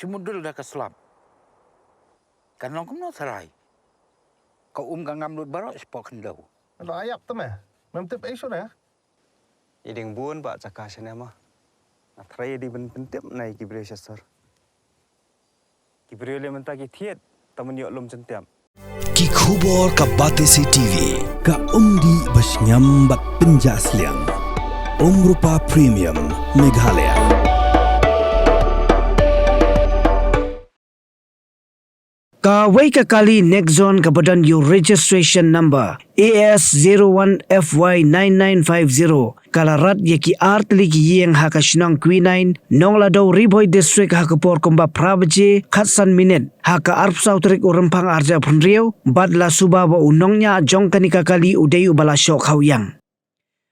cumudul dah ke selam. Kan long kemno serai. Kau gangam lut barok sepok kendau. Ada ayap tu meh. Mem tip isu dah. Iding buon pak cakah sana mah. Atrai di pentip nai kibriyo sasar. Kibriyo le mentah ki thiet taman yok lom centiam. Ki khubor ka Batesi TV ka umdi basnyam bak penjaslian. Rupa Premium Meghalaya. Kawai kali Nexon kebadan your registration number AS01FY9950 kalarat yaki Tylli Ïing hakashnang Quinine Nongladew Riboy District hakapor komba Prabaje Khatsan Minute haka arpsau terik urempang arja punriau badla Suba wa Nongñiah jongkani kali udayu bala syok hawyang.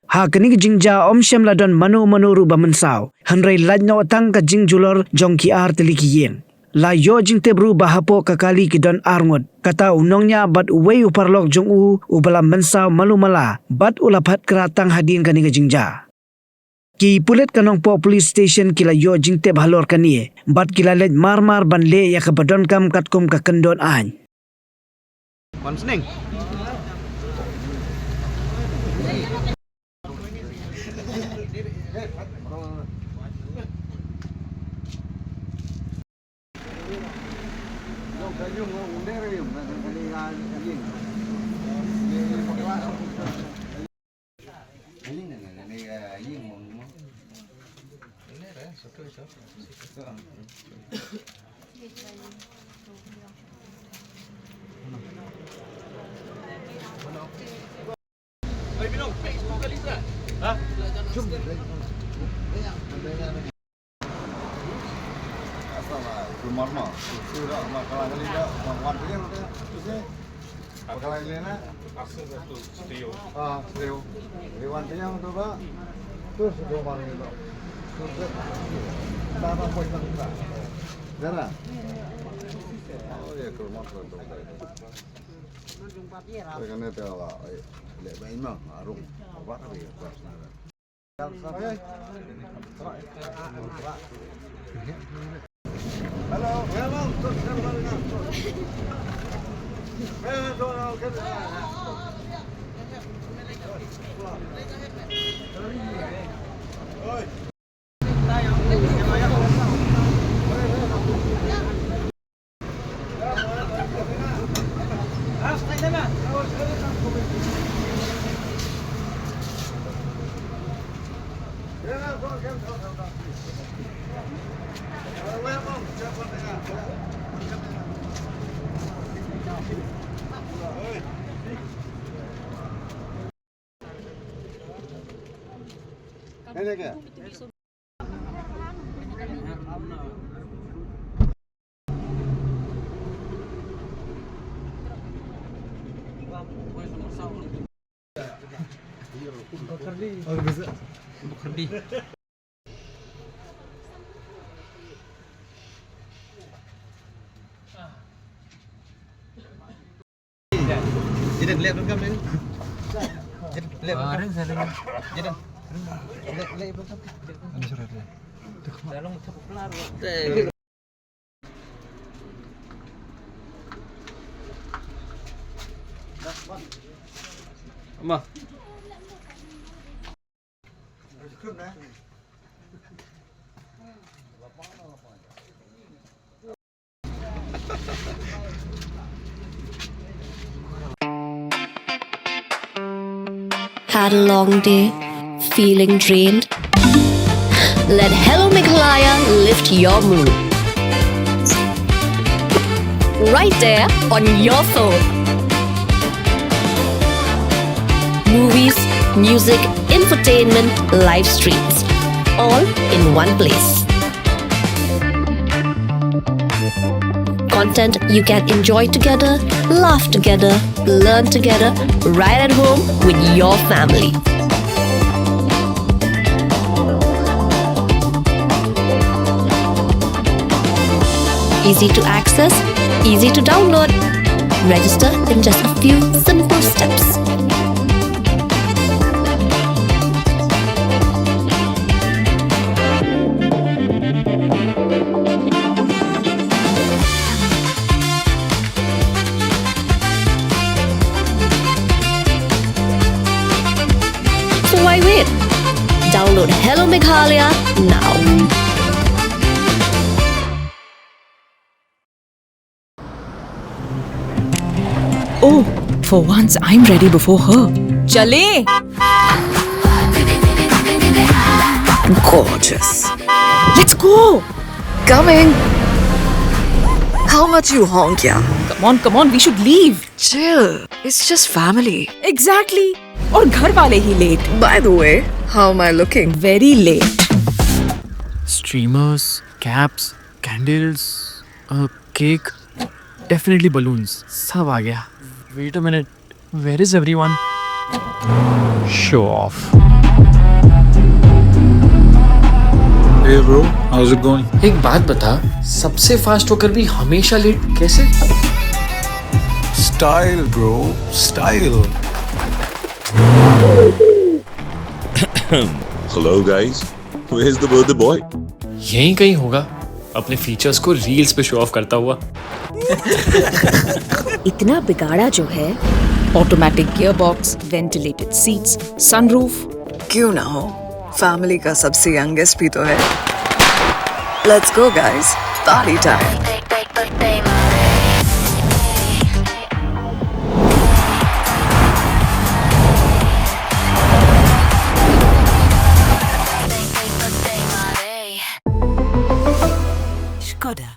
Hakani jingja om syam ladon manu ruba mensau hanrai lajno tang ka jingjulor jongki Tylli Ïing. La yo jing tebru bahapo kakali kidon arngot kata Nongñiah bat uwei uparlok jong ubala mensau malumala bat ulapat keratang hadin kani jingja. Ki pulet kanong po police station kila yo jing teb halor kani bat kila let marmar ban le ya kabadon kam katkum ka kendon an. Konsening. Jadi lihat belakang ni. Jadi lihat belakang. Jadi lihat belakang. Ini surat dia. Dalam tepuk kelar. Amma. Had a long day, feeling drained? Let Hello Meghalaya lift your mood. Right there on your phone. Movies, music, infotainment, live streams, all in one place. Content you can enjoy together, laugh together, learn together, right at home with your family. Easy to access, easy to download. Register in just a few simple steps. Download Hello Meghalaya now. Oh, for once I'm ready before her. Chale! Gorgeous. Let's go! Coming. How much you honk, yeah? Come on, we should leave. Chill. It's just family. Exactly. और घर वाले ही late. By the way, how am I looking? Very late. Streamers, caps, candles, a cake, definitely balloons. सब आ गया. Wait a minute. Where is everyone? Show off. Hey bro, how's it going? एक बात बता, सबसे फास्ट होकर भी हमेशा लेट कैसे? Style bro, style. Hello guys, where's the birthday boy? यहीं कहीं होगा, अपने फीचर्स को रील्स पे शो ऑफ करता हुआ. इतना बिगाड़ा जो है. Automatic gearbox, ventilated seats, sunroof. क्यों ना हो? Family का सबसे youngest भी तो है. Let's go guys. Party time. Skoda.